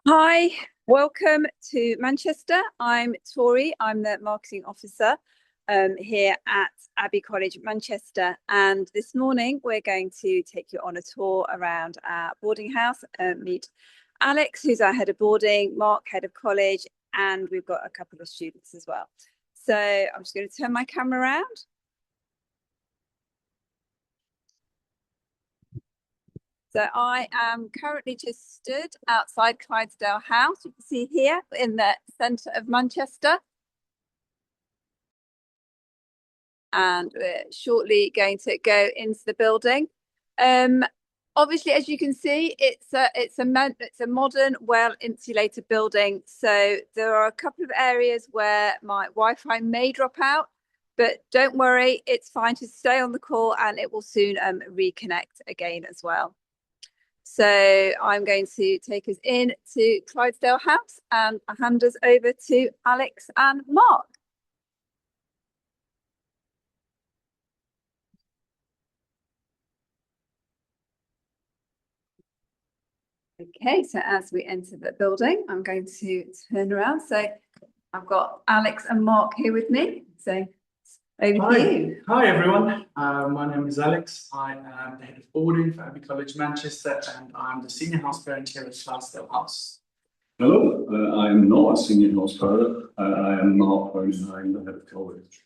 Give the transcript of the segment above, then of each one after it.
Hi, welcome to Manchester. I'm Tori. I'm the marketing officer here at Abbey College Manchester. And this morning we're going to take you on a tour around our boarding house, meet Alex, who's our head of boarding, Mark, head of college, and we've got a couple of students as well. So I'm just going to turn my camera around. So I am currently just stood outside Clydesdale House. You can see here in the centre of Manchester. And we're shortly going to go into the building. Obviously, as you can see, it's a modern, well-insulated building. So there are a couple of areas where my Wi-Fi may drop out, but don't worry, it's fine to stay on the call and it will soon reconnect again as well. So I'm going to take us in to Clydesdale House and I'll hand us over to Alex and Mark. Okay, so as we enter the building, I'm going to turn around. So I've got Alex and Mark here with me. So over to you. Hi everyone. My name is Alex. I am the head of boarding for Abbey College Manchester and I'm the senior house parent here at Clydesdale House. Hello, I am not a senior house parent. I am Mark Honan. I'm the head of college.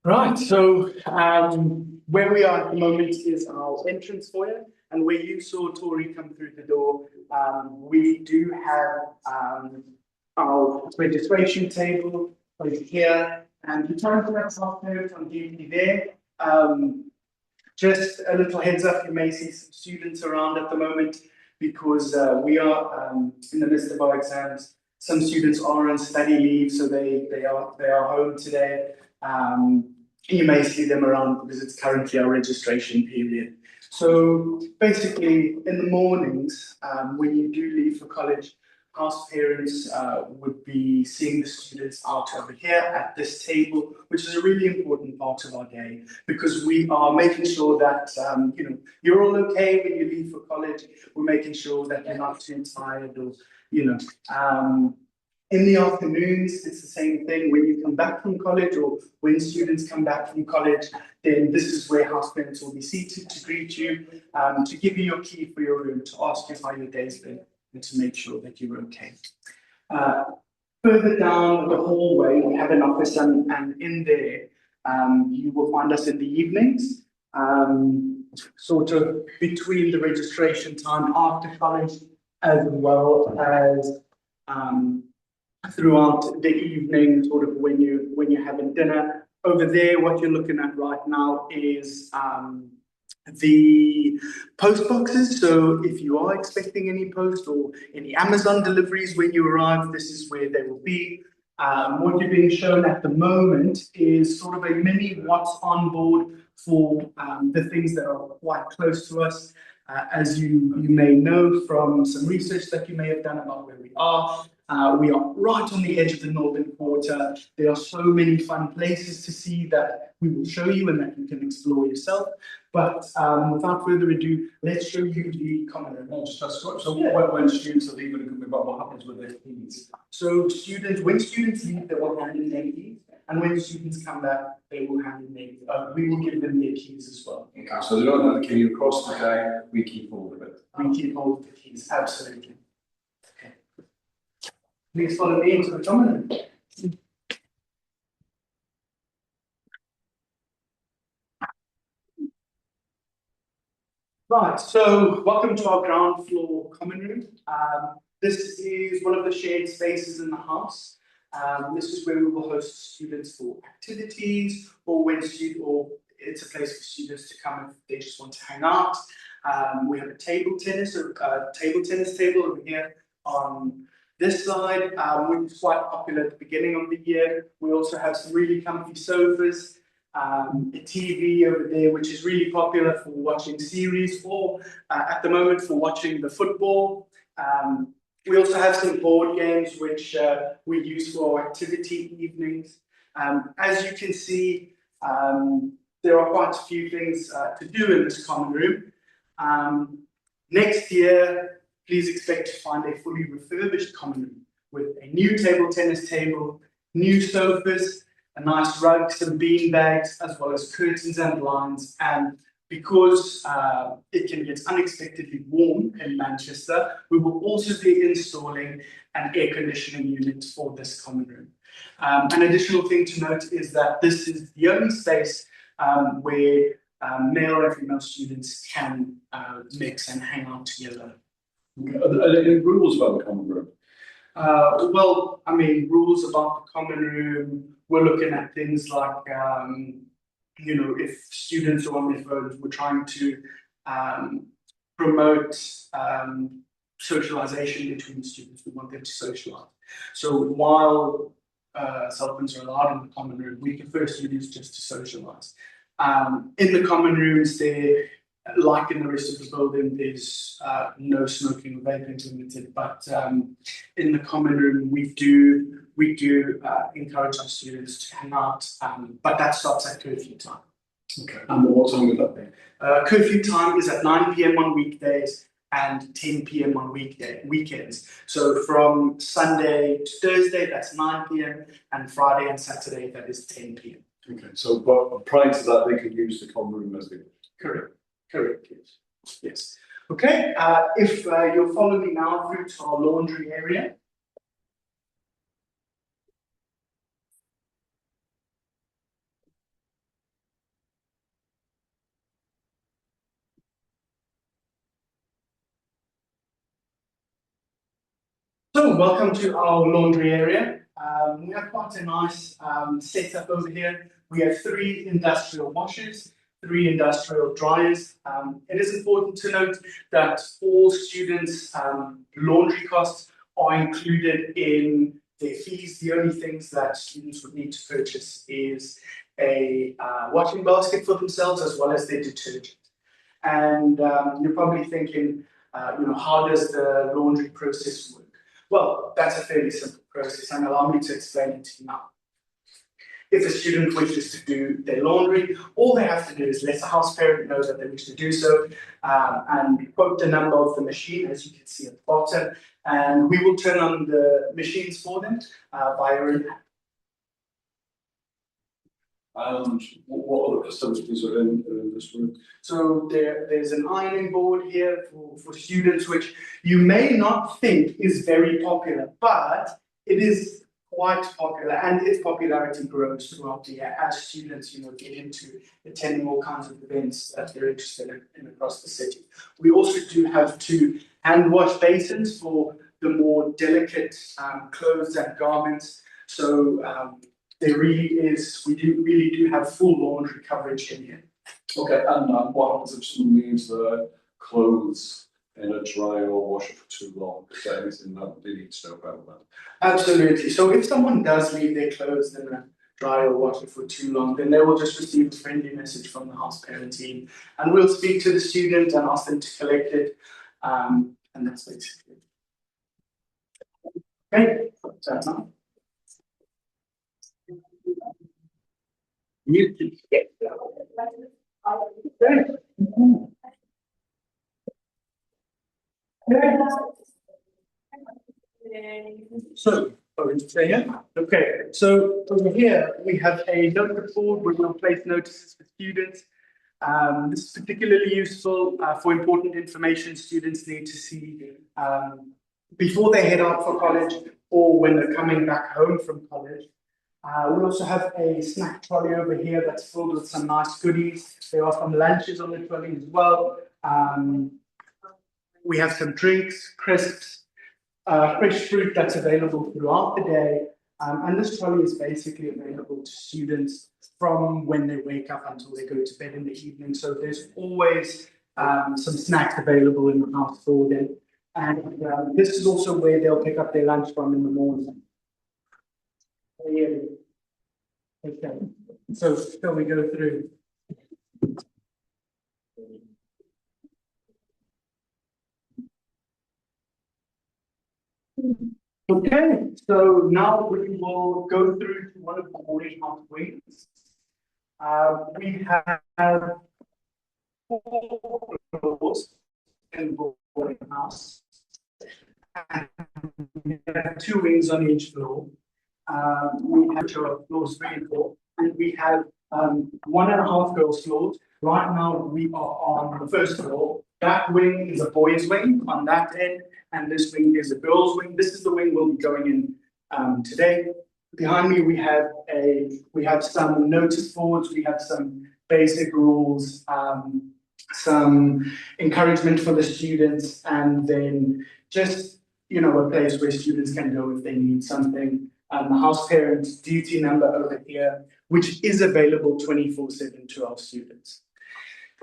Right, so where we are at the moment is our entrance foyer, and where you saw Tori come through the door, we do have our registration table over here, and the time for our parents on duty there. Just a little heads up, you may see some students around at the moment because we are in the midst of our exams. Some students are on study leave, so they are home today. You may see them around because it's currently our registration period. So basically, in the mornings, when you do leave for college, house parents would be seeing the students out over here at this table, which is a really important part of our day because we are making sure that you're all okay when you leave for college. We're making sure that you're not too tired or in the afternoons, it's the same thing. When you come back from college or when students come back from college, then this is where house parents will be seated to greet you, to give you your key for your room, to ask you how your day's been, and to make sure that you're okay. Further down the hallway, we have an office, and in there, you will find us in the evenings, sort of between the registration time after college, as well as throughout the evening, sort of when you're having dinner. Over there, what you're looking at right now is the post boxes. So if you are expecting any post or any Amazon deliveries when you arrive, this is where they will be. What you're being shown at the moment is sort of a mini what's on board for the things that are quite close to us. As you may know from some research that you may have done about where we are right on the edge of the northern quarter. There are so many fun places to see that we will show you and that you can explore yourself. But without further ado, let's show you the common room. So when students are leaving, what happens with their keys? So when students leave, they will hand in their keys. And when students come back, they will hand in their we will give them their keys as well. Okay, so they don't have the key across the day, we keep hold of it. We keep hold of the keys, absolutely. Okay. Please follow me into the common room. Right, so welcome to our ground floor common room. This is one of the shared spaces in the house. This is where we will host students for activities, or it's a place for students to come if they just want to hang out. We have a table tennis table over here on this side, which is quite popular at the beginning of the year. We also have some really comfy sofas, a TV over there, which is really popular for watching series or at the moment for watching the football. We also have some board games which we use for our activity evenings. As you can see, there are quite a few things to do in this common room. Next year, please expect to find a fully refurbished common room with a new table tennis table, new sofas, a nice rug, some bean bags, as well as curtains and blinds. And because it can get unexpectedly warm in Manchester, we will also be installing an air conditioning unit for this common room. An additional thing to note is that this is the only space where male and female students can mix and hang out together. Are there any rules about the common room? Well, I mean, rules about the common room, we're looking at things like, you know, if students are on their phones, we're trying to promote socialization between students. We want them to socialize. So while cell phones are allowed in the common room, we prefer students just to socialize. In the common rooms, there, like in the rest of the building, there's no smoking or vaping permitted. But in the common room, we do encourage our students to hang out, but that stops at curfew time. Okay. And what time would that be? Curfew time is at 9 p.m. on weekdays and 10 p.m. on weekends. So from Sunday to Thursday, that's 9 p.m. and Friday and Saturday, that is 10 p.m. Okay. So, but prior to that, they could use the common room as they wish. Correct. Correct. Yes. Yes. Okay. If you'll follow me now through to our laundry area. So, welcome to our laundry area. We have quite a nice setup over here. We have 3 industrial washers, 3 industrial dryers. It is important to note that all students' laundry costs are included in their fees. The only things that students would need to purchase is a washing basket for themselves as well as their detergent. And you're probably thinking, you know, how does the laundry process work? Well, that's a fairly simple process, and allow me to explain it to you now. If a student wishes to do their laundry, all they have to do is let the house parent know that they wish to do so, and quote the number of the machine, as you can see at the bottom, and we will turn on the machines for them via an app. And what other facilities are in this room? So there's an ironing board here for students, which you may not think is very popular, but it is quite popular, and its popularity grows throughout the year as students, you know, get into attending all kinds of events that they're interested in across the city. We also do have 2 hand wash basins for the more delicate clothes and garments. So there really is, we really do have full laundry coverage in here. Okay, and what happens if someone leaves their clothes in a dryer or washer for too long? Is there anything that they need to know about that? Absolutely. So if someone does leave their clothes in a dryer or washer for too long, then they will just receive a friendly message from the house parent team, and we'll speak to the student and ask them to collect it. And that's basically it. Okay, that's now. So, okay, so over here we have a notice board where we'll place notices for students. This is particularly useful for important information students need to see before they head out for college or when they're coming back home from college. We also have a snack trolley over here that's filled with some nice goodies. There are some lunches on the trolley as well. We have some drinks, crisps, fresh fruit that's available throughout the day. And this trolley is basically available to students from when they wake up until they go to bed in the evening. So there's always some snacks available in the house for them. And this is also where they'll pick up their lunch from in the morning. Okay, so shall we go through? Okay, so now we will go through to one of the boarding house wings. We have 4 floors in the boarding house. We have two wings on each floor. We have floors 3 and 4, and we have 1.5 girls' floors. Right now, we are on the first floor. That wing is a boys' wing on that end, and this wing is a girls' wing. This is the wing we'll be going in today. Behind me, we have some notice boards. We have some basic rules, some encouragement for the students, and then just a place where students can go if they need something. The house parent duty number over here, which is available 24/7 to our students.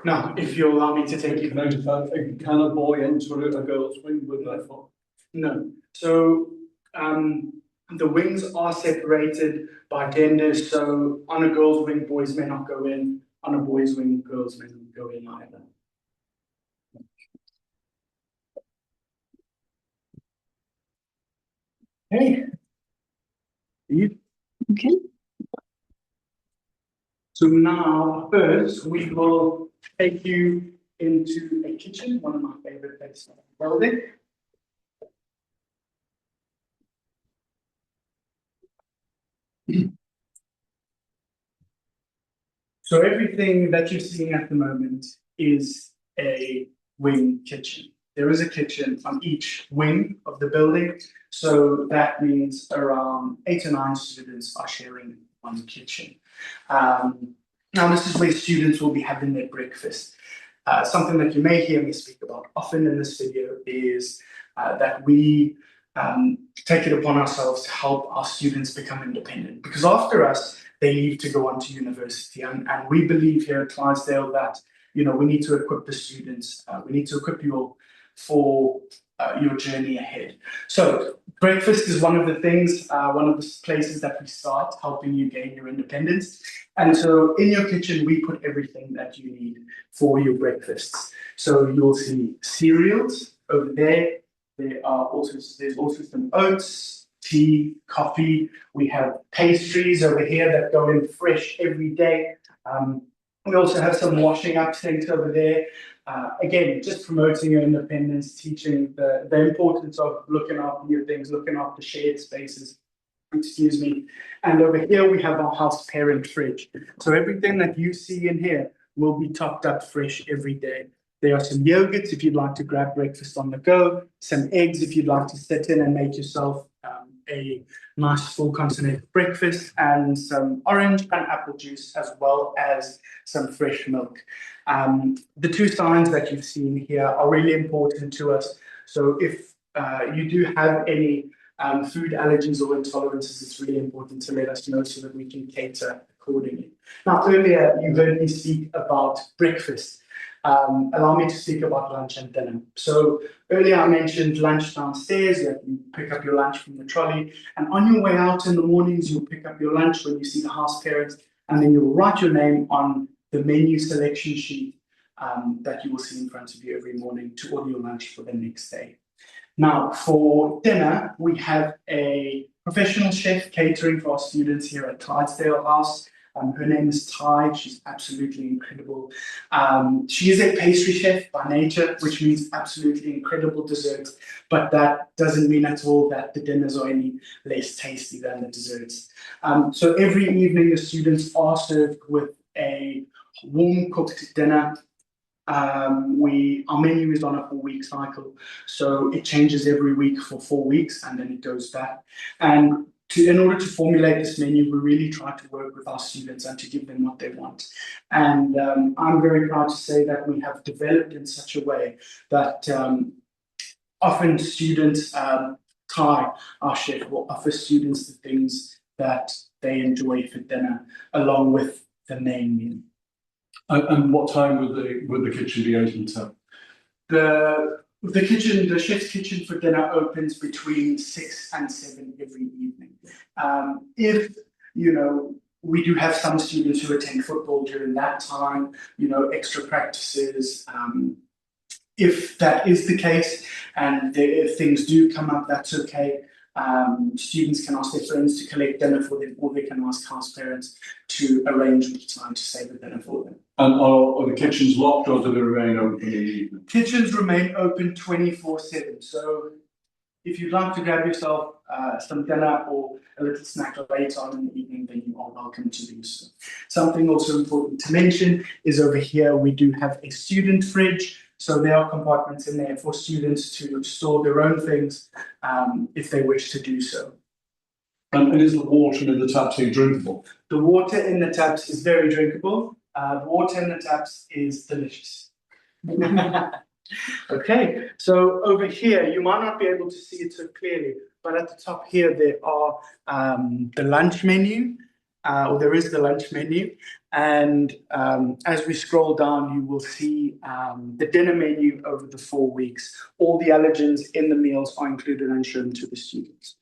Now, if you allow me to take you. Can a boy enter a girls' wing with that foot? No. So the wings are separated by gender. So on a girls' wing, boys may not go in. On a boys' wing, girls may not go in either. Hey. Okay. So now, first, we will take you into a kitchen, one of my favorite places in the building. So everything that you're seeing at the moment is a wing kitchen. There is a kitchen on each wing of the building. So that means around 8 or 9 students are sharing one kitchen. Now this is where students will be having their breakfast. Something that you may hear me speak about often in this video is that we take it upon ourselves to help our students become independent. Because after us, they leave to go on to university. And we believe here at Clydesdale that, we need to equip the students. We need to equip you all for your journey ahead. So breakfast is one of the things, one of the places that we start helping you gain your independence. And so in your kitchen, we put everything that you need for your breakfasts. So you'll see cereals over there. There's also some oats, tea, coffee. We have pastries over here that go in fresh every day. We also have some washing up sinks over there. Again, just promoting your independence, teaching the importance of looking after your things, looking after shared spaces. Excuse me. And over here we have our house parent fridge. So everything that you see in here will be topped up fresh every day. There are some yogurts if you'd like to grab breakfast on the go, some eggs if you'd like to sit in and make yourself a nice full continental breakfast, and some orange and apple juice, as well as some fresh milk. The 2 signs that you've seen here are really important to us. So if you do have any food allergies or intolerances, it's really important to let us know so that we can cater accordingly. Now, earlier you heard me speak about breakfast. Allow me to speak about lunch and dinner. So earlier I mentioned lunch downstairs. You pick up your lunch from the trolley, and on your way out in the mornings, you'll pick up your lunch when you see the house parents, and then you'll write your name on the menu selection sheet that you will see in front of you every morning to order your lunch for the next day. Now, for dinner, we have a professional chef catering for our students here at Clydesdale House. Her name is Ty. She's absolutely incredible. She is a pastry chef by nature, which means absolutely incredible desserts, but that doesn't mean at all that the dinners are any less tasty than the desserts. So every evening, the students are served with a warm cooked dinner. Our menu is on a 4-week cycle, so it changes every week for 4 weeks, and then it goes back. And in order to formulate this menu, we really try to work with our students and to give them what they want. And I'm very proud to say that we have developed in such a way that often students, Ty, our chef, will offer students the things that they enjoy for dinner, along with the main meal. And what time would the kitchen be open till? The chef's kitchen for dinner opens between 6 and 7 every evening. If we do have some students who attend football during that time, extra practices. If that is the case, and if things do come up, that's okay. Students can ask their friends to collect dinner for them, or they can ask house parents to arrange which time to save the dinner for them. And are the kitchens locked, or do they remain open in the evening? Kitchens remain open 24/7. So if you'd like to grab yourself some dinner or a little snack later on in the evening, then you are welcome to do so. Something also important to mention is over here we do have a student fridge. So there are compartments in there for students to store their own things if they wish to do so. And is the water in the taps here drinkable? The water in the taps is very drinkable. The water in the taps is delicious. Okay, so over here, you might not be able to see it so clearly, but at the top here, there are the lunch menu, or there is the lunch menu. And as we scroll down, you will see the dinner menu over the 4 weeks. All the allergens in the meals are included and shown to the students.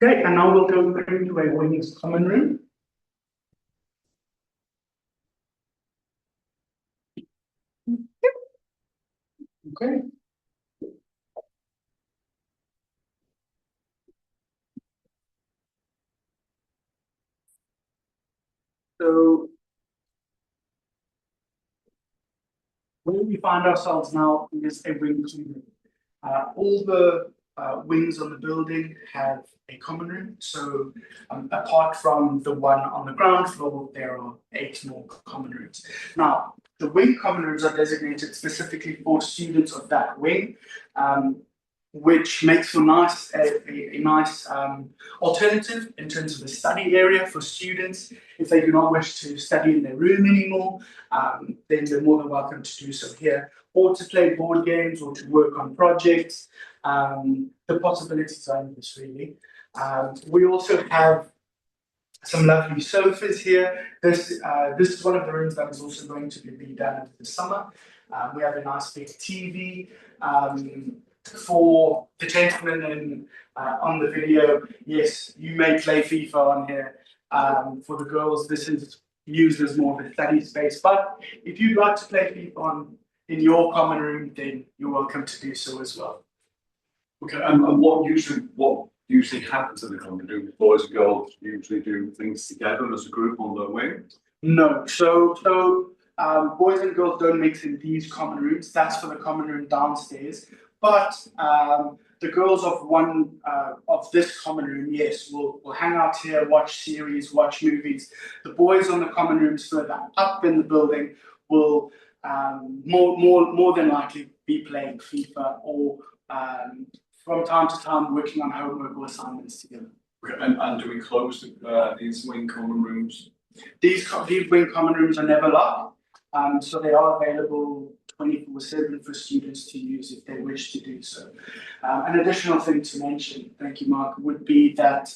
Okay, and now we'll go through to a women's common room. Okay. So where we find ourselves now is a wing common room. All the wings on the building have a common room. So apart from the one on the ground floor, there are 8 more common rooms. Now, the wing common rooms are designated specifically for students of that wing, which makes for a nice alternative in terms of a study area for students. If they do not wish to study in their room anymore, then they're more than welcome to do so here, or to play board games or to work on projects. The possibilities are endless, really. We also have some lovely sofas here. This is one of the rooms that is also going to be done this summer. We have a nice big TV. For the gentlemen on the video, yes, you may play FIFA on here. For the girls, this is used as more of a study space. But if you'd like to play FIFA in your common room, then you're welcome to do so as well. Okay, and what usually happens in the common room? Boys and girls usually do things together as a group on the wing? No, so boys and girls don't mix in these common rooms. That's for the common room downstairs. But the girls of this common room, yes, will hang out here, watch series, watch movies. The boys on the common rooms further up in the building will more than likely be playing FIFA or from time to time working on homework or assignments together. Okay, and do we close these wing common rooms? These wing common rooms are never locked, so they are available 24/7 for students to use if they wish to do so. An additional thing to mention, thank you, Mark, would be that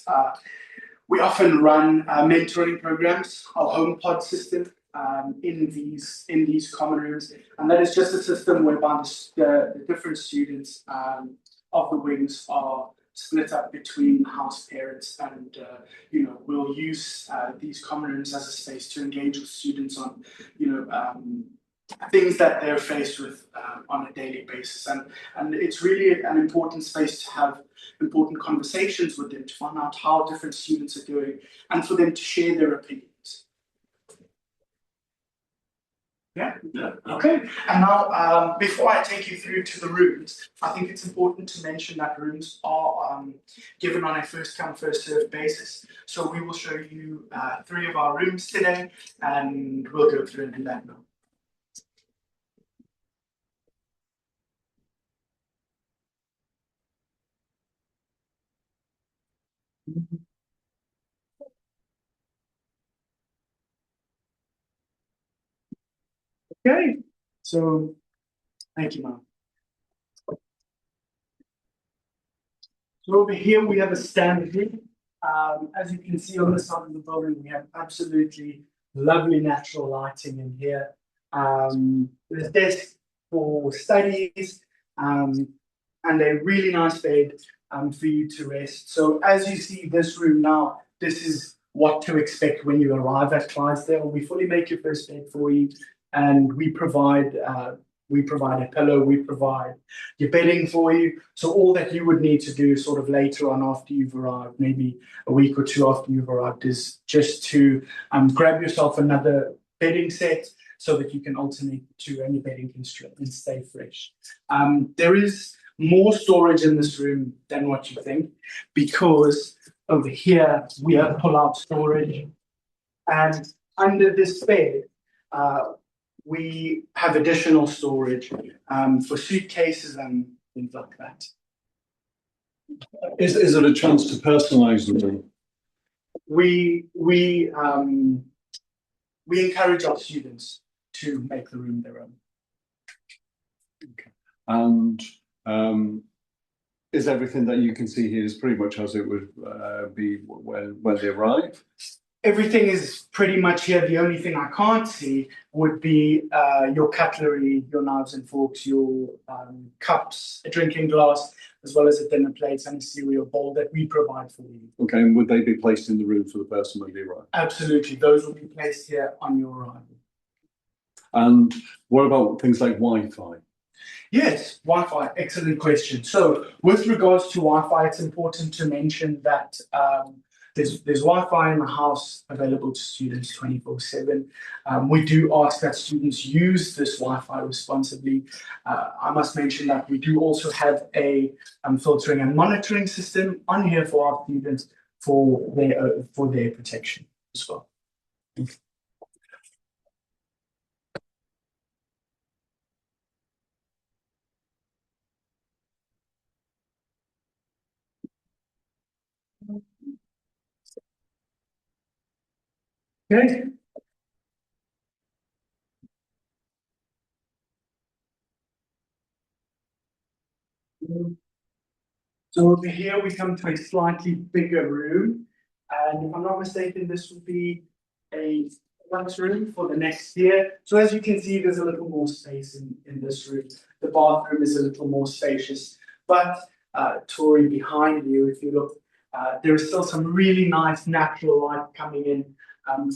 we often run mentoring programs, our home pod system, in these common rooms, and that is just a system whereby the different students of the wings are split up between house parents, and we'll use these common rooms as a space to engage with students on things that they're faced with on a daily basis, and it's really an important space to have important conversations with them to find out how different students are doing and for them to share their opinions. Yeah. Okay. And now, before I take you through to the rooms, I think it's important to mention that rooms are given on a first come, first served basis. So we will show you 3 of our rooms today, and we'll go through and do that now. Okay. So, thank you, Mom. So over here we have a standard room. As you can see on the side of the building, we have absolutely lovely natural lighting in here. There's a desk for studies and a really nice bed for you to rest. So as you see this room now, this is what to expect when you arrive at Clydesdale. We fully make your first bed for you, and we provide a pillow, we provide your bedding for you. So all that you would need to do sort of later on after you've arrived, maybe a week or 2 after you've arrived, is just to grab yourself another bedding set. so that you can alternate to any bedding can and stay fresh. There is more storage in this room than what you think, because over here we have pull-out storage, and under this bed we have additional storage for suitcases and things like that. Is there a chance to personalise the room? We encourage our students to make the room their own. Okay. And is everything that you can see here is pretty much as it would be when they arrive? Everything is pretty much here. The only thing I can't see would be your cutlery, your knives and forks, your cups, a drinking glass, as well as a dinner plate and a cereal bowl that we provide for you. Okay, and would they be placed in the room for the person when they arrive? Absolutely, those will be placed here on your arrival. And what about things like Wi-Fi? Yes, Wi-Fi, excellent question. So with regards to Wi-Fi, it's important to mention that there's Wi-Fi in the house available to students 24/7. We do ask that students use this Wi-Fi responsibly. I must mention that we do also have a filtering and monitoring system on here for our students for their protection as well. Okay. So over here we come to a slightly bigger room, and if I'm not mistaken, this will be a lunchroom for the next year. So as you can see, there's a little more space in this room. The bathroom is a little more spacious, but Tori, behind you, if you look, there is still some really nice natural light coming in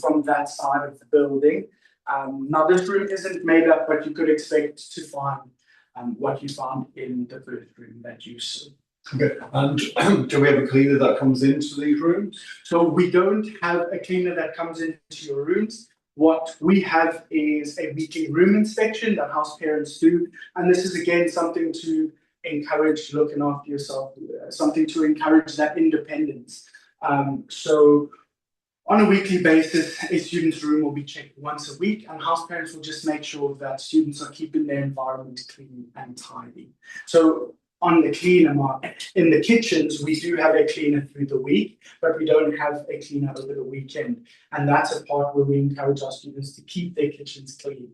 from that side of the building. Now this room isn't made up, but you could expect to find what you found in the first room that you saw. Okay, and do we have a cleaner that comes into these rooms? So we don't have a cleaner that comes into your rooms. What we have is a weekly room inspection that house parents do. And this is again something to encourage looking after yourself, something to encourage that independence. So on a weekly basis, a student's room will be checked once a week, and house parents will just make sure that students are keeping their environment clean and tidy. So on the cleaner mark, in the kitchens, we do have a cleaner through the week, but we don't have a cleaner over the weekend. And that's a part where we encourage our students to keep their kitchens clean.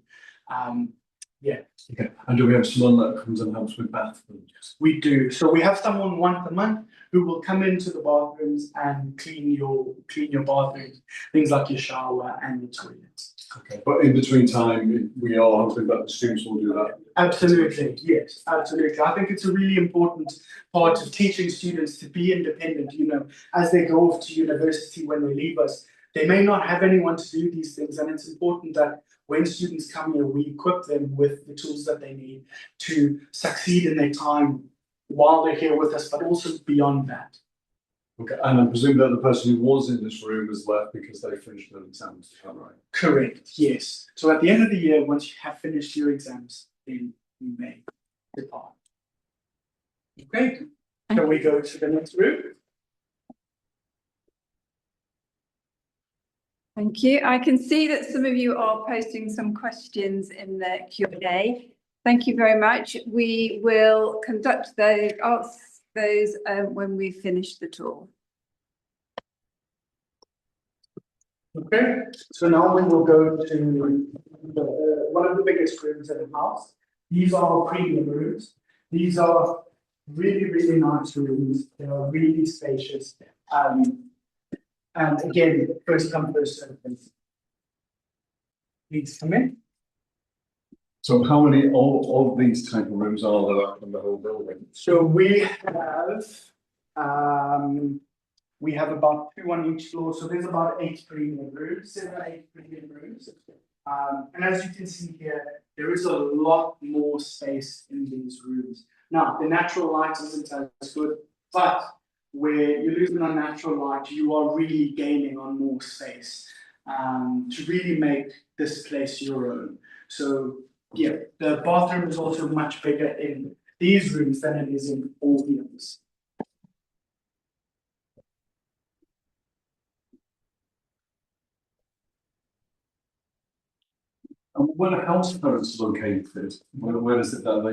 Yeah. Okay. And do we have someone that comes and helps with bathrooms? We do. So we have someone once a month who will come into the bathrooms and clean your bathrooms, things like your shower and your toilets. Okay. But in between time, we are hoping that the students will do that. Absolutely, yes, absolutely. I think it's a really important part of teaching students to be independent. You know, as they go off to university, when they leave us, they may not have anyone to do these things, and it's important that when students come here, we equip them with the tools that they need to succeed in their time while they're here with us, but also beyond that. Okay, and I presume that the person who was in this room has left because they finished their exams, is that right? Correct, yes. So at the end of the year, once you have finished your exams, then you may depart. Okay, shall we go to the next room? Thank you. I can see that some of you are posting some questions in the Q&A. Thank you very much. We will conduct those, ask those when we finish the tour. Okay, so now we will go to one of the biggest rooms in the house. These are premium rooms. These are really, really nice rooms. They are really spacious. And again, first come, first served. Please come in. So how many of these type of rooms are there out in the whole building? So we have about 2 on each floor. So there's about 8 premium rooms, 7 or 8 premium rooms. And as you can see here, there is a lot more space in these rooms. Now, the natural light isn't as good, but where you're losing on natural light, you are really gaining on more space. to really make this place your own. So yeah, the bathroom is also much bigger in these rooms than it is in all the others. And where are house parents located? Where is it that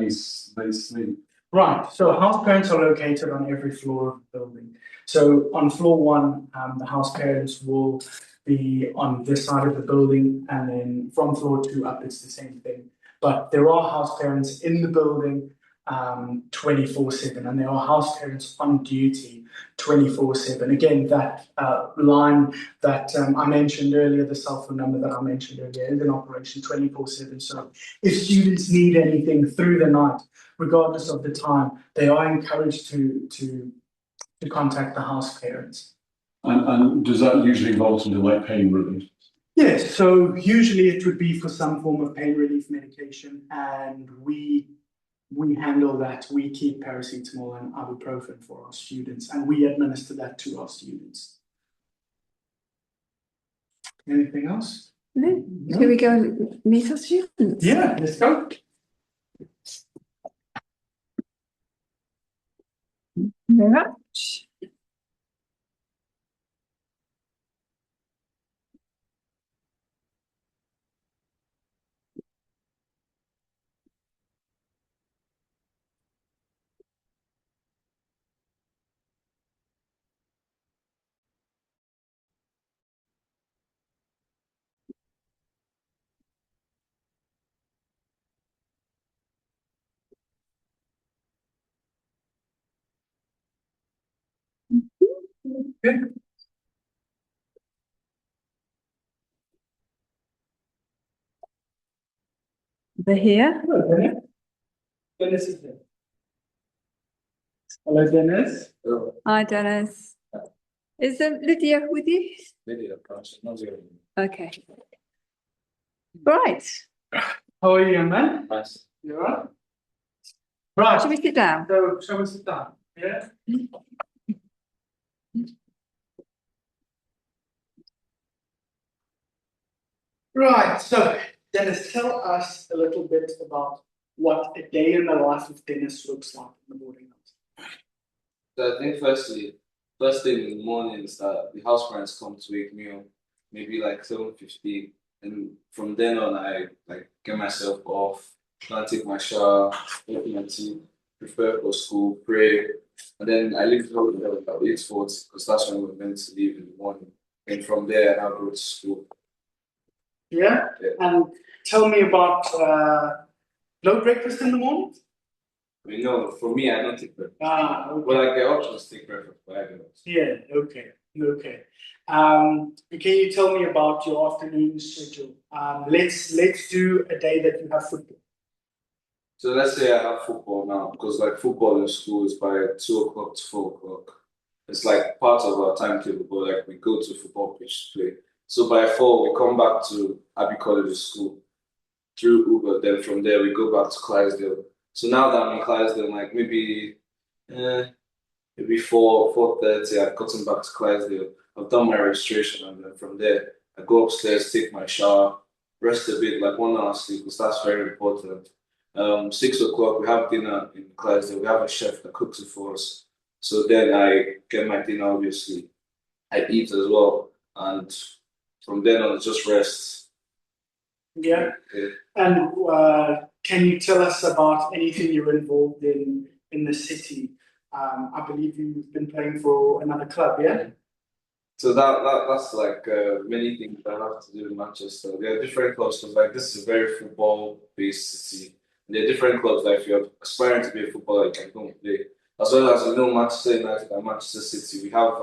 they sleep? Right, so house parents are located on every floor of the building. So on floor one, the house parents will be on this side of the building, and then from floor two up, it's the same thing. But there are house parents in the building 24/7, and there are house parents on duty 24/7. Again, that line that I mentioned earlier, the cell phone number that I mentioned earlier, is in operation 24/7. So if students need anything through the night, regardless of the time, they are encouraged to contact the house parents. And does that usually involve something like pain relief? Yes, so usually it would be for some form of pain relief medication, and we handle that. We keep paracetamol and ibuprofen for our students, and we administer that to our students. Anything else? No. Shall we go and meet our students? Yeah, let's go. Very much. Good. They're here. Hello, Dennis. Dennis is here. Hello, Dennis. Hello. Hi, Dennis. Is Lydia with you? Lydia, not zero. Okay. Right. How are you, young man? Nice. You all right? Right. Shall we sit down? So, shall we sit down? Yeah. Right. So, Dennis, tell us a little bit about what a day in the life of Dennis looks like in the morning. So I think first thing in the morning is that the house parents come to wake me up, maybe like 7:50, and from then on I like get myself off, try to take my shower, make my tea, prepare for school, pray, and then I leave home at about 8:40 because that's when we're meant to leave in the morning. And from there I now go to school. Yeah. Yeah. And tell me about no breakfast in the morning. I mean, no, for me I don't take breakfast. Okay. Well, I get options to take breakfast, but I don't. Yeah. Okay. Okay. Can you tell me about your afternoon schedule? Let's do a day that you have football. So let's say I have football now, because like football in school is by 2 o'clock to 4 o'clock. It's like part of our timetable, but like we go to football pitch to play. So by 4 we come back to Abbey College School through Uber. Then from there we go back to Clydesdale. So now that I'm in Clydesdale, like maybe 4:30, I've gotten back to Clydesdale. I've done my registration, and then from there I go upstairs, take my shower, rest a bit, like 1 hour sleep, because that's very important. 6 o'clock we have dinner in Clydesdale. We have a chef that cooks it for us. So then I get my dinner, obviously. I eat as well, and from then on, it's just rest. Yeah. Yeah. And can you tell us about anything you're involved in the city? I believe you've been playing for another club, yeah? So that's like many things that have to do with Manchester. There are different clubs because like this is a very football-based city. There are different clubs that if you're aspiring to be a footballer, you can go and play. As well as Manchester United and Manchester City, we have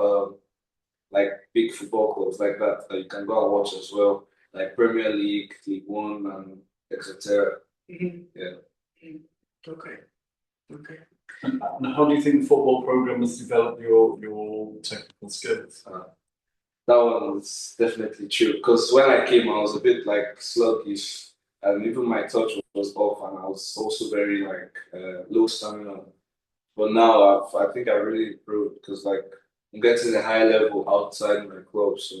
like big football clubs like that that you can go and watch as well, like Premier League, League One, and etc. Mm-hmm. Yeah. Okay. Okay. And how do you think the football program has developed your technical skills? That one was definitely true because when I came, I was a bit like sluggish, and even my touch was off, and I was also very like low stamina. But now I think I really improved because like I'm getting a high level outside my club, so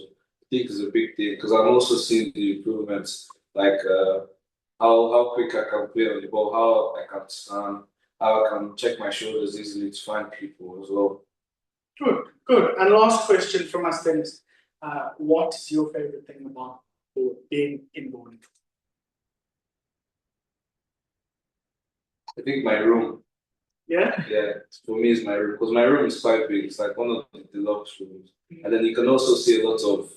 think is a big thing because I'm also seeing the improvements, like how quick I can play on the ball, how I can stand, how I can check my shoulders easily to find people as well. Good, good. And last question from us, Dennis. What is your favorite thing about being in boarding? I think my room. Yeah? Yeah, for me, it's my room because my room is quite big. It's like one of the deluxe rooms, and then you can also see a lot of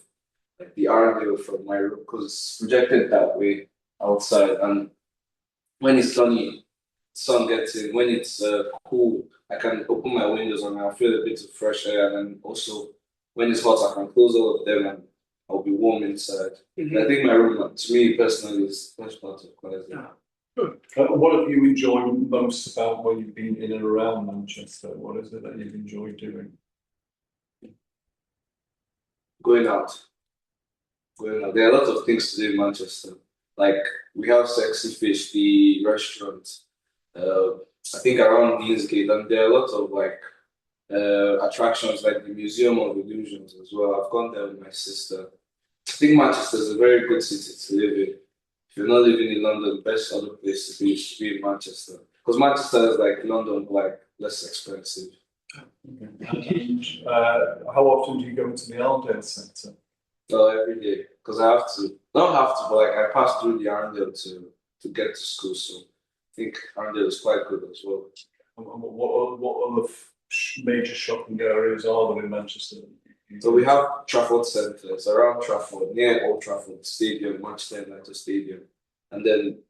like the Arndale from my room because it's projected that way outside. And when it's sunny, sun gets in. When it's cool, I can open my windows and I feel a bit of fresh air. And then also when it's hot, I can close all of them and I'll be warm inside. Mhm. I think my room, to me personally, is the best part of Clydesdale. Yeah. Good. What have you enjoyed most about when you've been in and around Manchester? What is it that you've enjoyed doing? Going out. Going out. There are a lot of things to do in Manchester. Like we have Sexy Fish, the restaurant. I think around Deansgate, and there are a lot of like attractions like the Museum of Illusions as well. I've gone there with my sister. I think Manchester is a very good city to live in. If you're not living in London, the best other place to be should be in Manchester. Because Manchester is like London, but like less expensive. Okay. And how often do you go into the Arndale Centre? Every day. Because I have to, not have to, but like I pass through the Arndale to get to school. So I think Arndale is quite good as well. And what other major shopping areas are there in Manchester? So we have Trafford Centre. It's around Trafford, near Old Trafford Stadium, Manchester United Stadium, and then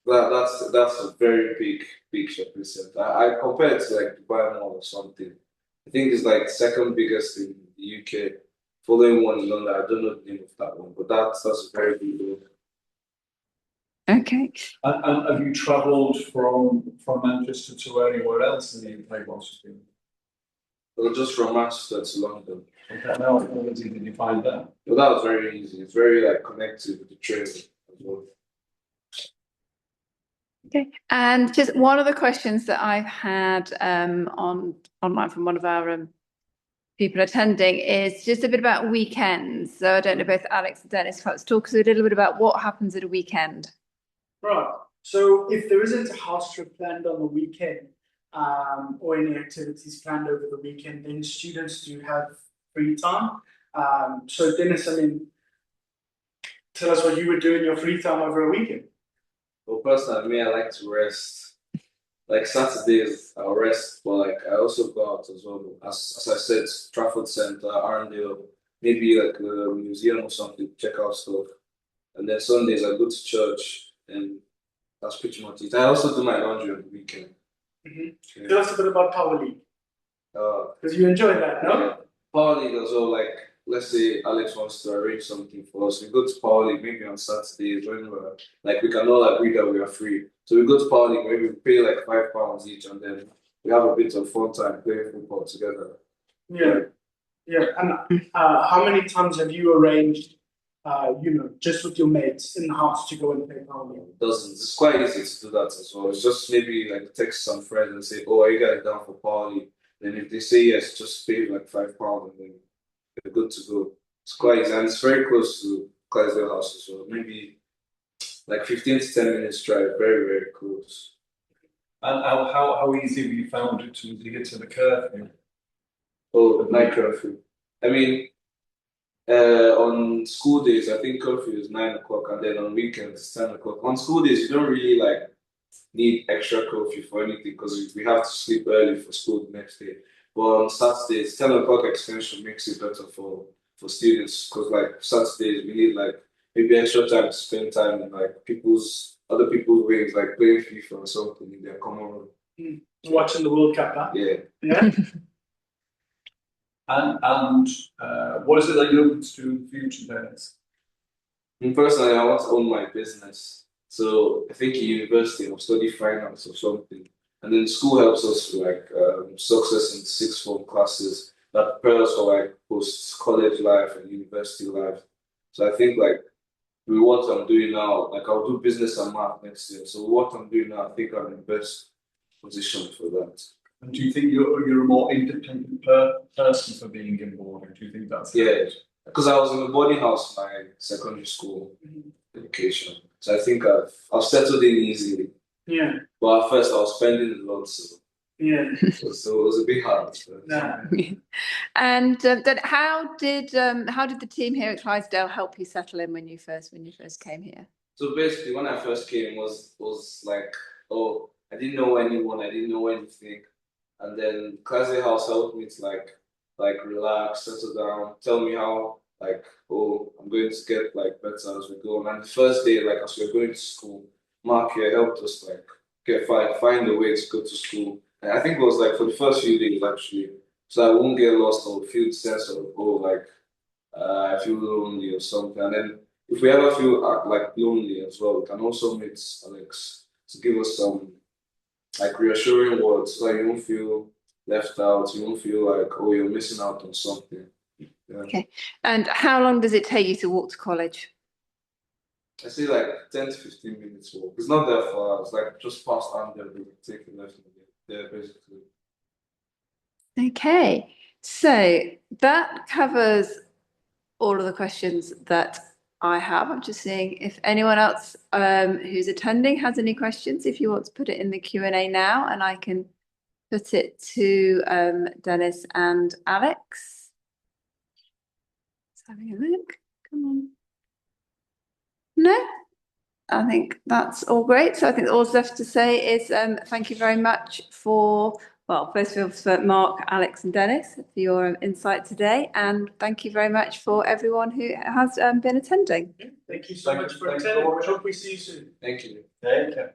that's a very big shopping centre. I compare it to like Dubai Mall or something. I think it's like the second biggest in the UK, following one in London. I don't know the name of that one, but that's a very big one. Okay. And have you travelled from Manchester to anywhere else in the UK whilst you've been? Well, just from Manchester to London. Okay, how easy did you find that? Well, that was very easy. It's very like connected with the train as well. Okay. And just one of the questions that I've had online from one of our people attending is just a bit about weekends. So I don't know, both Alex and Dennis, perhaps talk us a little bit about what happens at a weekend. Right. So if there isn't a house trip planned on the weekend, or any activities planned over the weekend, then students do have free time. So Dennis, I mean, tell us what you would do in your free time over a weekend. Well, personally, me, I like to rest. Like Saturdays, I'll rest, but like I also go out as well. As I said, Trafford Centre, Arndale, maybe like a museum or something, check out stuff. And then Sundays, I go to church, and that's pretty much it. I also do my laundry on the weekend. Mm-hmm. Tell us a bit about Power League. Because you enjoy that, no? Yeah. Power League as well, like let's say Alex wants to arrange something for us. We go to Power League maybe on Saturdays when we're like we can all agree that we are free. So we go to Power League, maybe we pay like £5 each, and then we have a bit of fun time playing football together. Yeah, yeah. And how many times have you arranged, just with your mates in the house to go and play Power League? Dozens. It's quite easy to do that as well. It's just maybe like text some friends and say, "Oh, are you guys down for Power League?" Then if they say yes, just pay like £5 and then you're good to go. It's quite easy, and it's very close to Clydesdale House as well. Maybe like 15 to 10 minutes drive, very close. And how easy have you found it to get to the curfew? Oh, night curfew. I mean, on school days, I think curfew is 9 o'clock, and then on weekends it's 10 o'clock. On school days, you don't really like need extra curfew for anything because we have to sleep early for school the next day. But on Saturdays, 10 o'clock extension makes it better for students because like Saturdays we need like maybe extra time to spend time in like other people's wings, like playing FIFA or something in their common room. Watching the World Cup, huh? Yeah. Yeah. And what is it that you're looking to do in the future, Dennis? Personally, I want to own my business. So I think in university I'll study finance or something. And then school helps us with like success in sixth form classes that prepare us for like post college life and university life. So I think like with what I'm doing now, like I'll do business and math next year. So what I'm doing now, I think I'm in the best position for that. And do you think you're a more independent person for being in boarding? Do you think that's Yeah, because I was in a boarding house my secondary school education. So I think I've settled in easily. Yeah. But at first I was spending a lot, so Yeah. so it was a bit hard. But, No. And then how did the team here at Clydesdale help you settle in when you first came here? So basically, when I first came, was like, oh, I didn't know anyone, I didn't know anything, and then Clydesdale House helped me to like relax, settle down, tell me how like, oh, I'm going to get like better as we go. And the first day, like as we were going to school, Mark here helped us like find a way to go to school. And I think it was like for the first few days actually, so I won't get lost or feel the sense of oh like I feel lonely or something. And then if we ever feel like lonely as well, we can also meet Alex to give us some like reassuring words so that you won't feel left out, you won't feel like, oh, you're missing out on something. Yeah. Okay. And how long does it take you to walk to college? I say like 10 to 15 minutes walk. It's not that far, it's like just past under, we take a left there basically. Okay. So that covers all of the questions that I have. I'm just seeing if anyone else who's attending has any questions. If you want to put it in the Q&A now, and I can put it to Dennis and Alex. Just having a look. Come on. No, I think that's all great. So I think all's left to say is thank you very much for, well, first of all, for Mark, Alex and Dennis for your insight today. And thank you very much for everyone who has been attending. Thank you so much for attending. I hope we see you soon. Thank you. Take care.